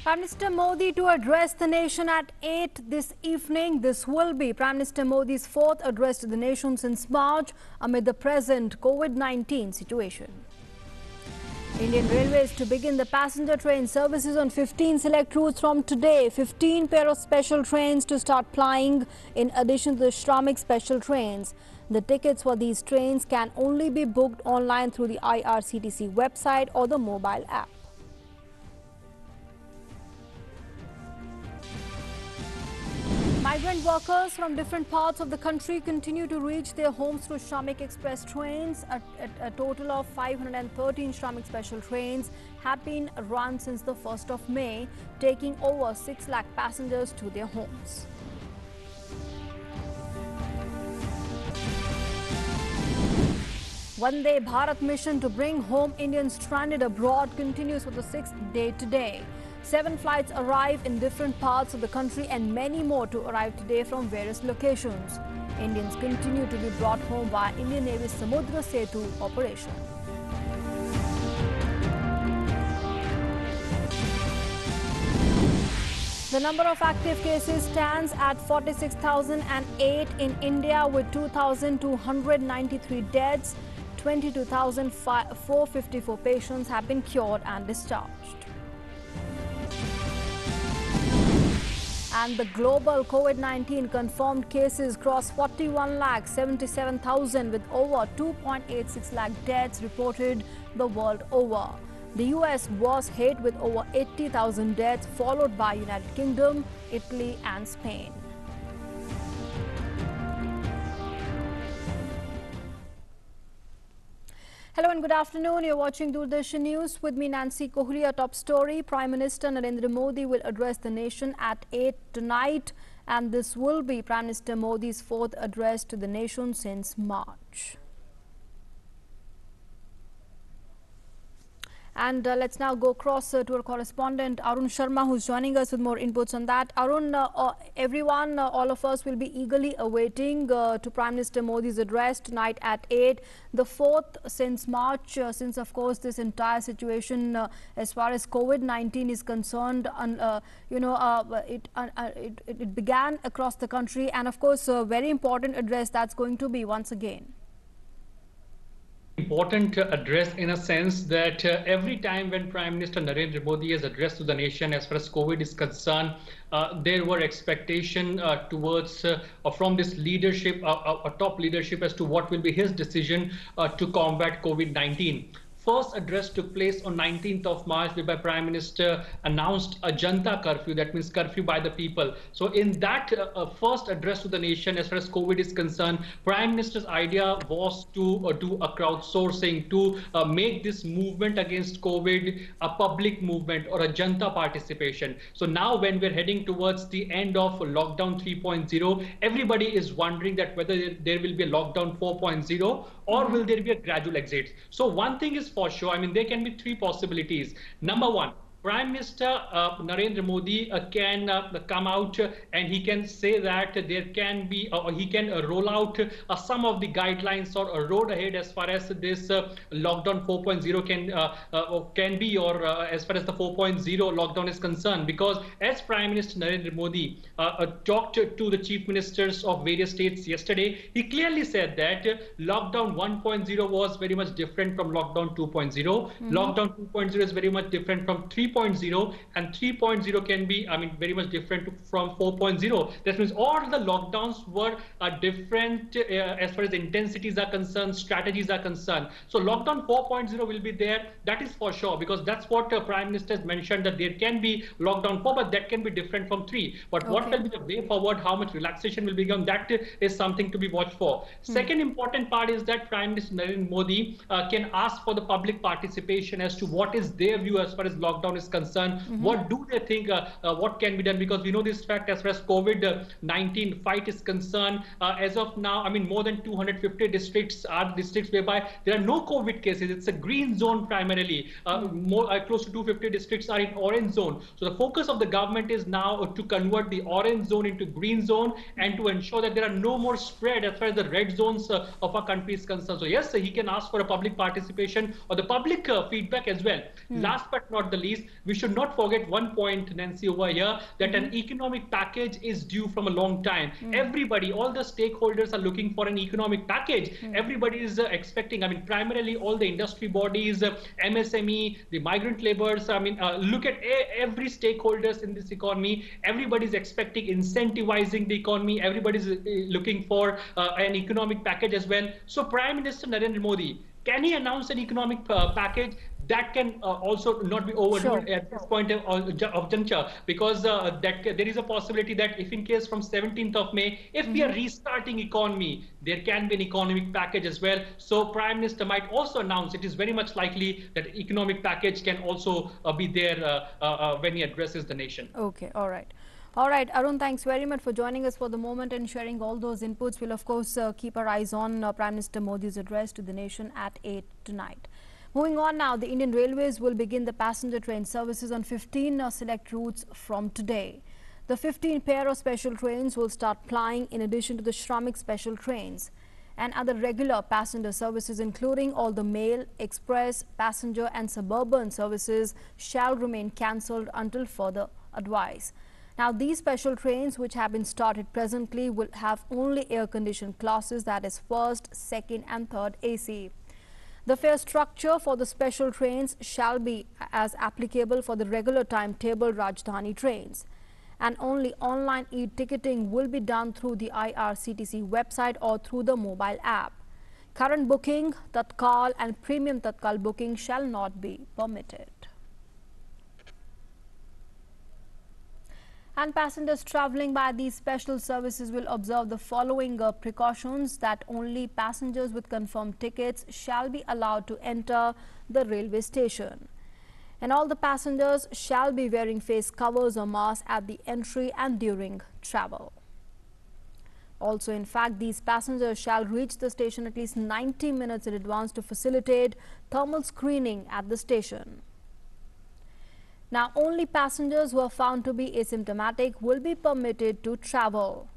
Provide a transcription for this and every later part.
Prime Minister Modi to address the nation at 8 this evening. This will be Prime Minister Modi's fourth address to the nation since March amid the present COVID-19 situation. Indian Railways to begin the passenger train services on 15 select routes from today. 15 pair of special trains to start plying in addition to the Shramik special trains. The tickets for these trains can only be booked online through the IRCTC website or the mobile app. Migrant workers from different parts of the country continue to reach their homes through Shramik Express trains. A total of 513 Shramik special trains have been run since the 1st of May, taking over 6 lakh passengers to their homes. Vande Bharat mission to bring home Indians stranded abroad continues for the 6th day today. 7 flights arrive in different parts of the country and many more to arrive today from various locations. Indians continue to be brought home via Indian Navy's Samudra Setu operation. The number of active cases stands at 46,008 in India with 2,293 deaths. 22,454 patients have been cured and discharged. And the global COVID-19 confirmed cases crossed 41,77,000 with over 2.86 lakh deaths reported the world over. The US was hit with over 80,000 deaths, followed by United Kingdom, Italy and Spain. Hello and good afternoon. You're watching Doordarshan News with me, Nancy Kohli. Top story: Prime Minister Narendra Modi will address the nation at 8 tonight, and this will be Prime Minister Modi's fourth address to the nation since March. And let's now go across to our correspondent Arun Sharma, who's joining us with more inputs on that. Arun, everyone, all of us will be eagerly awaiting to Prime Minister Modi's address tonight at 8, the fourth since March, since of course this entire situation as far as COVID-19 is concerned, it began across the country, and of course a very important address that's going to be once again. Important address in a sense that every time when Prime Minister Narendra Modi has addressed to the nation as far as COVID is concerned, there were expectations towards from this leadership, a top leadership, as to what will be his decision to combat COVID-19. First address took place on 19th of March, whereby Prime Minister announced a Janta curfew, that means curfew by the people. So in that first address to the nation as far as COVID is concerned, Prime Minister's idea was to do a crowdsourcing, to make this movement against COVID a public movement or a Janta participation. So now when we're heading towards the end of lockdown 3.0, everybody is wondering that whether there will be a lockdown 4.0 or will there be a gradual exit. So one thing is for sure, I mean, there can be 3 possibilities. Number one, Prime Minister Narendra Modi can come out and he can say that there can be, or he can roll out some of the guidelines or a road ahead as far as this lockdown 4.0 can be, or as far as the 4.0 lockdown is concerned. Because as Prime Minister Narendra Modi talked to the chief ministers of various states yesterday, he clearly said that lockdown 1.0 was very much different from lockdown 2.0. Lockdown 2.0 is very much different from 3.0, and 3.0 can be, I mean, very much different from 4.0. That means all the lockdowns were different as far as intensities are concerned, strategies are concerned. So lockdown 4.0 will be there, that is for sure, because that's what Prime Minister has mentioned, that there can be lockdown 4, but that can be different from 3. But what will be the way forward, how much relaxation will be given, that is something to be watched for. Second important part is that Prime Minister Narendra Modi can ask for the public participation as to what is their view as far as lockdown is concerned. What do they think, what can be done? Because we know this fact as far as COVID-19 fight is concerned, as of now, I mean, more than 250 districts are districts whereby there are no COVID cases. It's a green zone primarily. Close to 250 districts are in orange zone. So the focus of the government is now to convert the orange zone into green zone and to ensure that there are no more spread as far as the red zones of our country is concerned. So yes, he can ask for a public participation or the public feedback as well. Last but not the least, we should not forget one point, Nancy, over here, that an economic package is due from a long time. Everybody, all the stakeholders are looking for an economic package. Everybody is expecting, I mean, primarily all the industry bodies, MSME, the migrant laborers. I mean, look at every stakeholders in this economy. Everybody is expecting incentivizing the economy. Everybody is looking for an economic package as well. So Prime Minister Narendra Modi, can he announce an economic package that can also not be overruled Sure. at this point of juncture? Because there is a possibility that if in case from 17th of May, if we are restarting economy, there can be an economic package as well. So Prime Minister might also announce, it is very much likely that economic package can also be there when he addresses the nation. Okay, all right. All right, Arun, thanks very much for joining us for the moment and sharing all those inputs. We'll, of course, keep our eyes on Prime Minister Modi's address to the nation at 8 tonight. Moving on now, the Indian Railways will begin the passenger train services on 15 select routes from today. The 15 pair of special trains will start plying in addition to the Shramik special trains and other regular passenger services, including all the mail, express, passenger and suburban services shall remain cancelled until further advice. Now, these special trains, which have been started presently, will have only air-conditioned classes, that is first, second and third AC. The fare structure for the special trains shall be as applicable for the regular timetable Rajdhani trains. And only online e-ticketing will be done through the IRCTC website or through the mobile app. Current booking, Tatkal and premium Tatkal booking shall not be permitted. And passengers travelling by these special services will observe the following precautions: that only passengers with confirmed tickets shall be allowed to enter the railway station. And all the passengers shall be wearing face covers or masks at the entry and during travel. Also, in fact, these passengers shall reach the station at least 90 minutes in advance to facilitate thermal screening at the station. Now, only passengers who are found to be asymptomatic will be permitted to travel.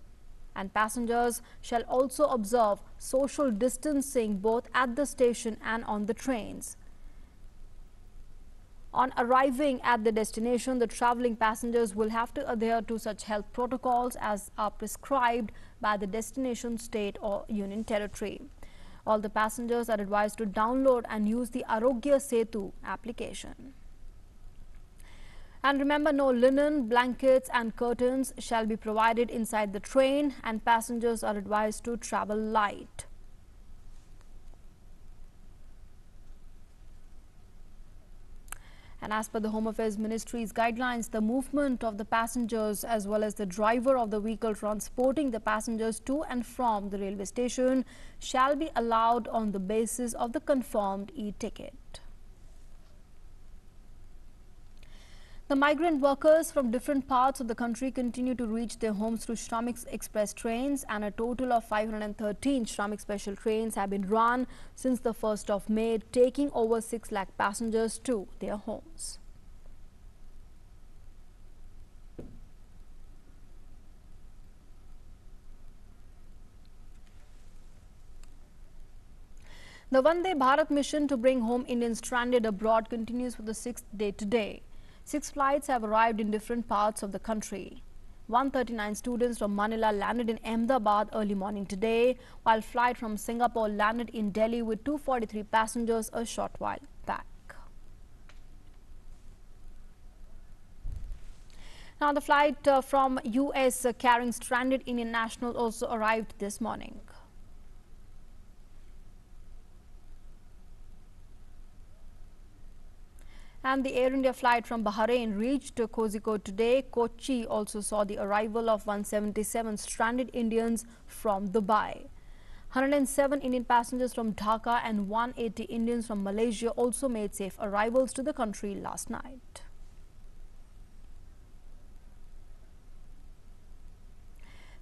And passengers shall also observe social distancing both at the station and on the trains. On arriving at the destination, the travelling passengers will have to adhere to such health protocols as are prescribed by the destination state or union territory. All the passengers are advised to download and use the Arogya Setu application. And remember, no linen, blankets and curtains shall be provided inside the train, and passengers are advised to travel light. And as per the Home Affairs Ministry's guidelines, the movement of the passengers as well as the driver of the vehicle transporting the passengers to and from the railway station shall be allowed on the basis of the confirmed e-ticket. The migrant workers from different parts of the country continue to reach their homes through Shramik Express trains, and a total of 513 Shramik special trains have been run since the 1st of May, taking over 6 lakh passengers to their homes. The Vande Bharat mission to bring home Indians stranded abroad continues for the 6th day today. 6 flights have arrived in different parts of the country. 139 students from Manila landed in Ahmedabad early morning today, while flight from Singapore landed in Delhi with 243 passengers a short while back. Now, the flight from US carrying stranded Indian nationals also arrived this morning. And the Air India flight from Bahrain reached Kozhikode today. Kochi also saw the arrival of 177 stranded Indians from Dubai. 107 Indian passengers from Dhaka and 180 Indians from Malaysia also made safe arrivals to the country last night.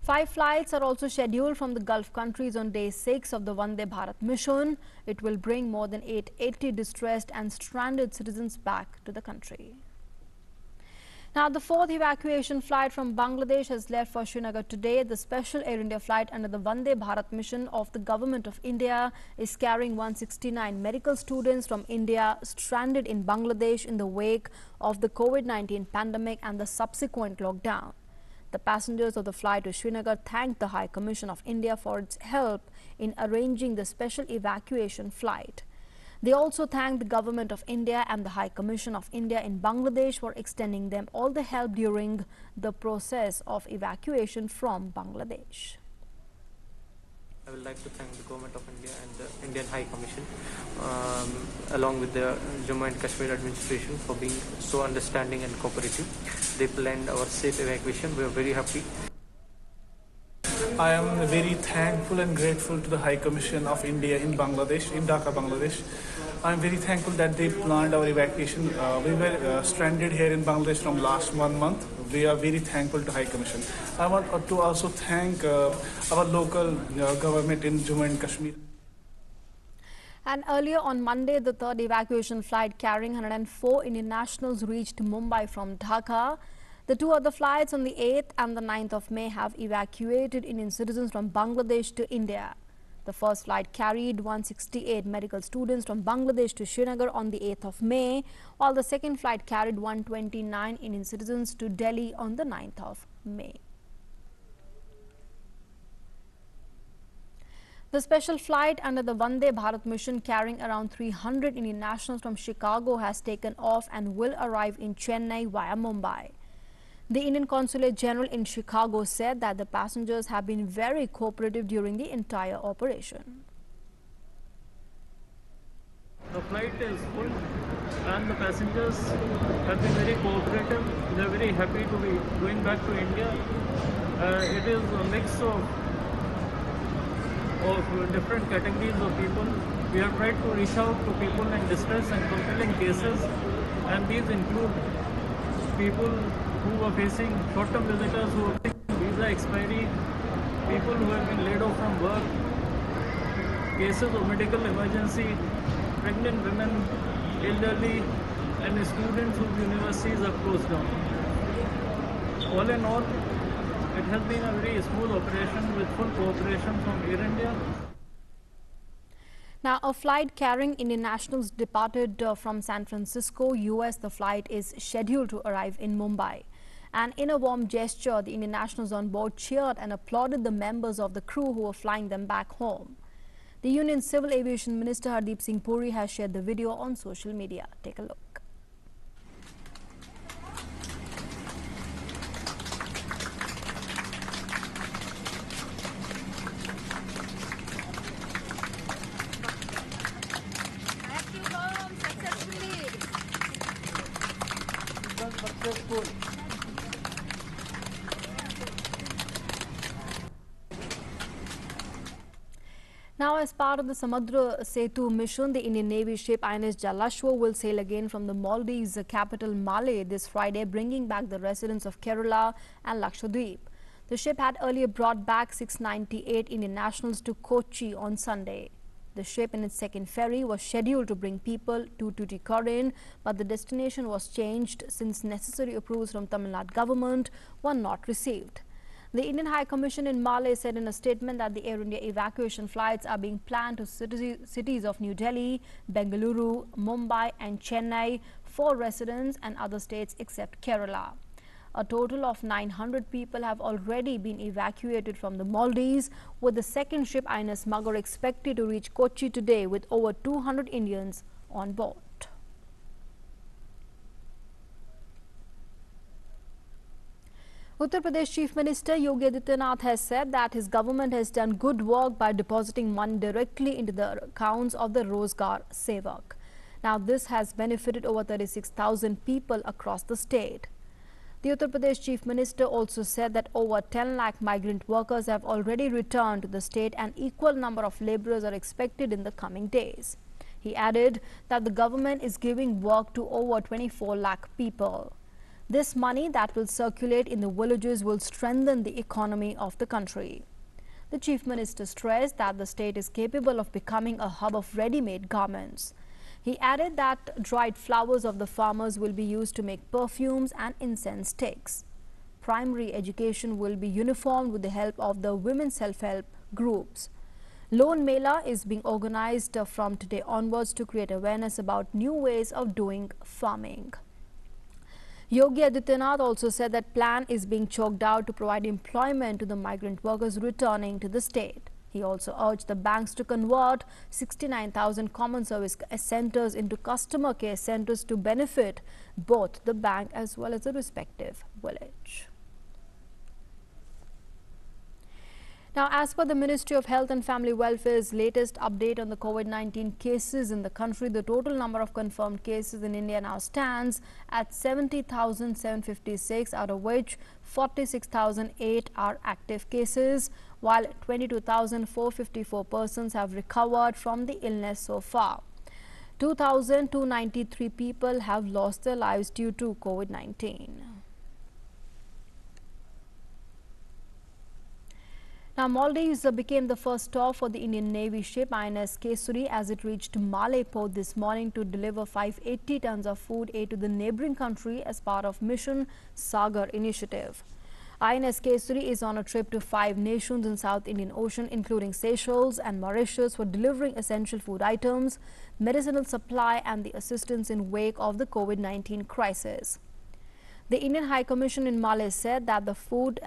Five flights are also scheduled from the Gulf countries on day 6 of the Vande Bharat mission. It will bring more than 880 distressed and stranded citizens back to the country. Now, the fourth evacuation flight from Bangladesh has left for Srinagar today. The special Air India flight under the Vande Bharat mission of the Government of India is carrying 169 medical students from India stranded in Bangladesh in the wake of the COVID-19 pandemic and the subsequent lockdown. The passengers of the flight to Srinagar thanked the High Commission of India for its help in arranging the special evacuation flight. They also thanked the Government of India and the High Commission of India in Bangladesh for extending them all the help during the process of evacuation from Bangladesh. I would like to thank the Government of India and the Indian High Commission along with the Jammu and Kashmir administration for being so understanding and cooperative. They planned our safe evacuation. We are very happy. I am very thankful and grateful to the High Commission of India in Bangladesh, in Dhaka, Bangladesh. I am very thankful that they planned our evacuation. We were stranded here in Bangladesh from last 1 month. We are very thankful to High Commission. I want to also thank our local government in Jammu and Kashmir. And earlier on Monday, the third evacuation flight carrying 104 Indian nationals reached Mumbai from Dhaka. The two other flights on the 8th and the 9th of May have evacuated Indian citizens from Bangladesh to India. The first flight carried 168 medical students from Bangladesh to Srinagar on the 8th of May, while the second flight carried 129 Indian citizens to Delhi on the 9th of May. The special flight under the Vande Bharat mission carrying around 300 Indian nationals from Chicago has taken off and will arrive in Chennai via Mumbai. The Indian Consulate General in Chicago said that the passengers have been very cooperative during the entire operation. The flight is full and the passengers have been very cooperative. They are very happy to be going back to India. It is a mix of different categories of people. We have tried to reach out to people in distress and compelling cases, and these include people who are facing short-term visitors who are facing visa expiry, people who have been laid off from work, cases of medical emergency, pregnant women, elderly, and students whose universities are closed down. All in all, it has been a very smooth operation with full cooperation from Air India. Now, a flight carrying Indian nationals departed from San Francisco, US. The flight is scheduled to arrive in Mumbai. And in a warm gesture, the Indian nationals on board cheered and applauded the members of the crew who were flying them back home. The Union Civil Aviation Minister Hardeep Singh Puri has shared the video on social media. Take a look. Now, as part of the Samudra Setu mission, the Indian Navy ship INS Jalashwa will sail again from the Maldives capital Malé this Friday, bringing back the residents of Kerala and Lakshadweep. The ship had earlier brought back 698 Indian nationals to Kochi on Sunday. The ship in its second ferry was scheduled to bring people to Tuticorin, but the destination was changed since necessary approvals from Tamil Nadu government were not received. The Indian High Commission in Malé said in a statement that the Air India evacuation flights are being planned to cities of New Delhi, Bengaluru, Mumbai and Chennai for residents and other states except Kerala. A total of 900 people have already been evacuated from the Maldives, with the second ship INS Magar expected to reach Kochi today with over 200 Indians on board. Uttar Pradesh Chief Minister Yogi Adityanath has said that his government has done good work by depositing money directly into the accounts of the Rozgar Sevak. Now, this has benefited over 36,000 people across the state. The Uttar Pradesh Chief Minister also said that over 10 lakh migrant workers have already returned to the state and equal number of laborers are expected in the coming days. He added that the government is giving work to over 24 lakh people. This money that will circulate in the villages will strengthen the economy of the country. The Chief Minister stressed that the state is capable of becoming a hub of ready-made garments. He added that dried flowers of the farmers will be used to make perfumes and incense sticks. Primary education will be uniformed with the help of the women's self-help groups. Loan Mela is being organized from today onwards to create awareness about new ways of doing farming. Yogi Adityanath also said that plan is being chalked out to provide employment to the migrant workers returning to the state. He also urged the banks to convert 69,000 common service centers into customer care centers to benefit both the bank as well as the respective village. Now, as per the Ministry of Health and Family Welfare's latest update on the COVID-19 cases in the country, the total number of confirmed cases in India now stands at 70,756, out of which 46,008 are active cases, while 22,454 persons have recovered from the illness so far. 2,293 people have lost their lives due to COVID-19. Now, Maldives became the first stop for the Indian Navy ship INS Kesari as it reached Malé port this morning to deliver 580 tons of food aid to the neighboring country as part of Mission Sagar initiative. INS Kesari is on a trip to 5 nations in South Indian Ocean, including Seychelles and Mauritius, for delivering essential food items, medicinal supply and the assistance in wake of the COVID-19 crisis. The Indian High Commission in Malé said that the food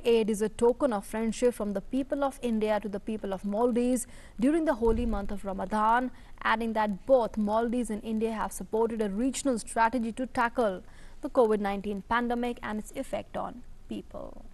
aid is a token of friendship from the people of India to the people of Maldives during the holy month of Ramadan, adding that both Maldives and India have supported a regional strategy to tackle the COVID-19 pandemic and its effect on people.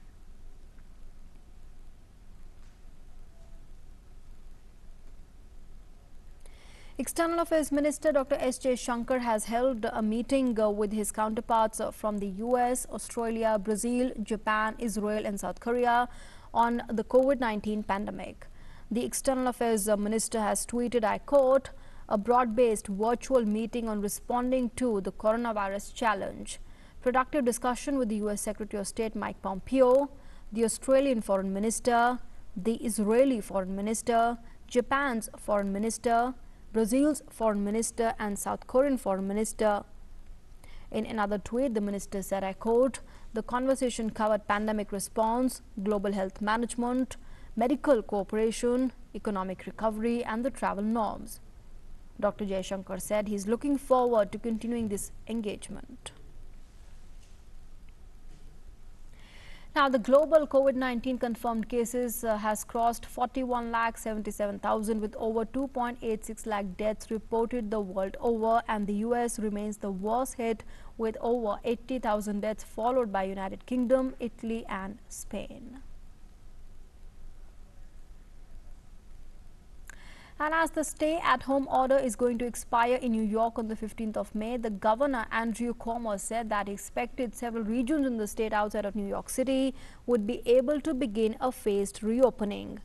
External Affairs Minister Dr. S.J. Shankar has held a meeting with his counterparts from the US, Australia, Brazil, Japan, Israel and South Korea on the COVID-19 pandemic. The External Affairs Minister has tweeted, I quote, a broad-based virtual meeting on responding to the coronavirus challenge. Productive discussion with the US Secretary of State Mike Pompeo, the Australian Foreign Minister, the Israeli Foreign Minister, Japan's Foreign Minister, Brazil's Foreign Minister and South Korean Foreign Minister. In another tweet, the minister said, I quote, the conversation covered pandemic response, global health management, medical cooperation, economic recovery and the travel norms. Dr. Jaishankar said he is looking forward to continuing this engagement. Now, the global COVID-19 confirmed cases has crossed 41,77,000 with over 2.86 lakh deaths reported the world over, and the US remains the worst hit with over 80,000 deaths, followed by United Kingdom, Italy and Spain. And as the stay-at-home order is going to expire in New York on the 15th of May, the governor, Andrew Cuomo, said that he expected several regions in the state outside of New York City would be able to begin a phased reopening.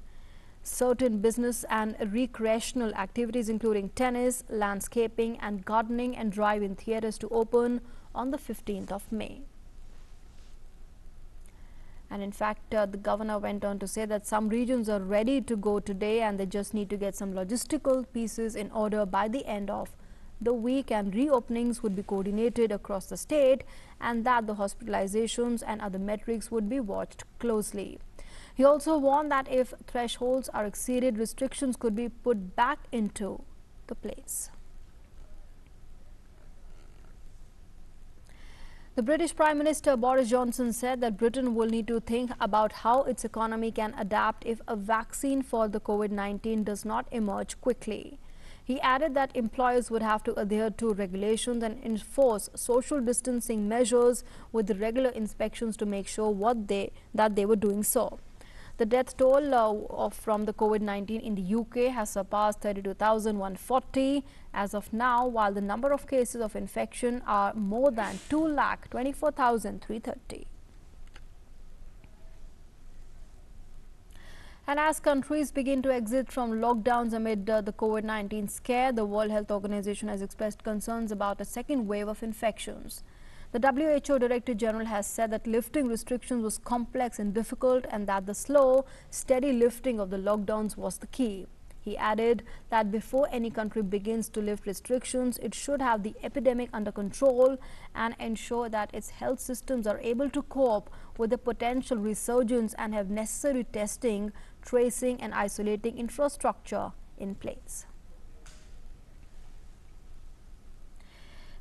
Certain business and recreational activities, including tennis, landscaping and gardening and drive-in theaters, to open on the 15th of May. And in fact, the governor went on to say that some regions are ready to go today and they just need to get some logistical pieces in order by the end of the week, and reopenings would be coordinated across the state and that the hospitalizations and other metrics would be watched closely. He also warned that if thresholds are exceeded, restrictions could be put back into the place. The British Prime Minister Boris Johnson said that Britain will need to think about how its economy can adapt if a vaccine for the COVID-19 does not emerge quickly. He added that employers would have to adhere to regulations and enforce social distancing measures with regular inspections to make sure that they were doing so. The death toll from the COVID-19 in the UK has surpassed 32,140 as of now, while the number of cases of infection are more than 2,24,330. And as countries begin to exit from lockdowns amid the COVID-19 scare, the World Health Organization has expressed concerns about a second wave of infections. The WHO Director General has said that lifting restrictions was complex and difficult and that the slow, steady lifting of the lockdowns was the key. He added that before any country begins to lift restrictions, it should have the epidemic under control and ensure that its health systems are able to cope with the potential resurgence and have necessary testing, tracing and isolating infrastructure in place.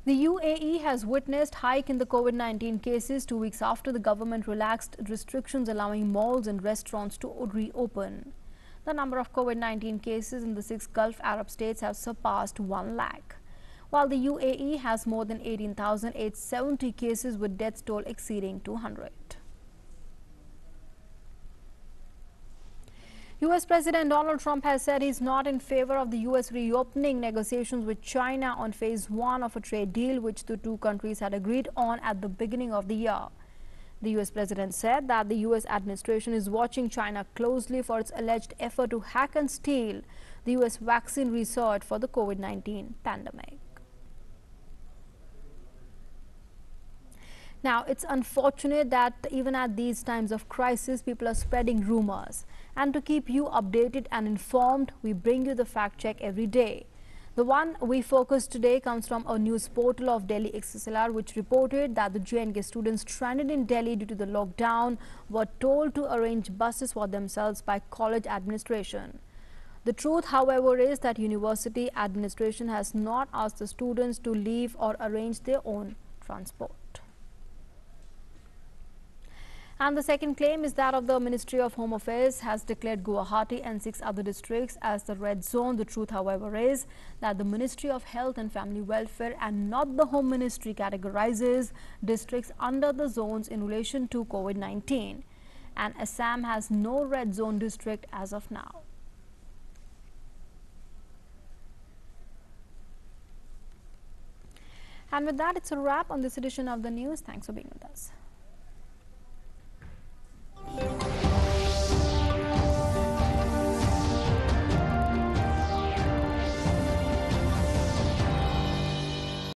The UAE has witnessed hike in the COVID-19 cases 2 weeks after the government relaxed restrictions allowing malls and restaurants to reopen. The number of COVID-19 cases in the 6 Gulf Arab states have surpassed 1 lakh, while the UAE has more than 18,870 cases with death toll exceeding 200. U.S. President Donald Trump has said he's not in favor of the U.S. reopening negotiations with China on phase 1 of a trade deal which the two countries had agreed on at the beginning of the year. The U.S. president said that the U.S. administration is watching China closely for its alleged effort to hack and steal the U.S. vaccine research for the COVID-19 pandemic. Now, it's unfortunate that even at these times of crisis, people are spreading rumors. And to keep you updated and informed, we bring you the fact check every day. The one we focus today comes from a news portal of Delhi XSLR, which reported that the JNK students stranded in Delhi due to the lockdown were told to arrange buses for themselves by college administration. The truth, however, is that university administration has not asked the students to leave or arrange their own transport. And the second claim is that of the Ministry of Home Affairs has declared Guwahati and 6 other districts as the red zone. The truth, however, is that the Ministry of Health and Family Welfare and not the Home Ministry categorizes districts under the zones in relation to COVID-19. And Assam has no red zone district as of now. And with that, it's a wrap on this edition of the news. Thanks for being with us.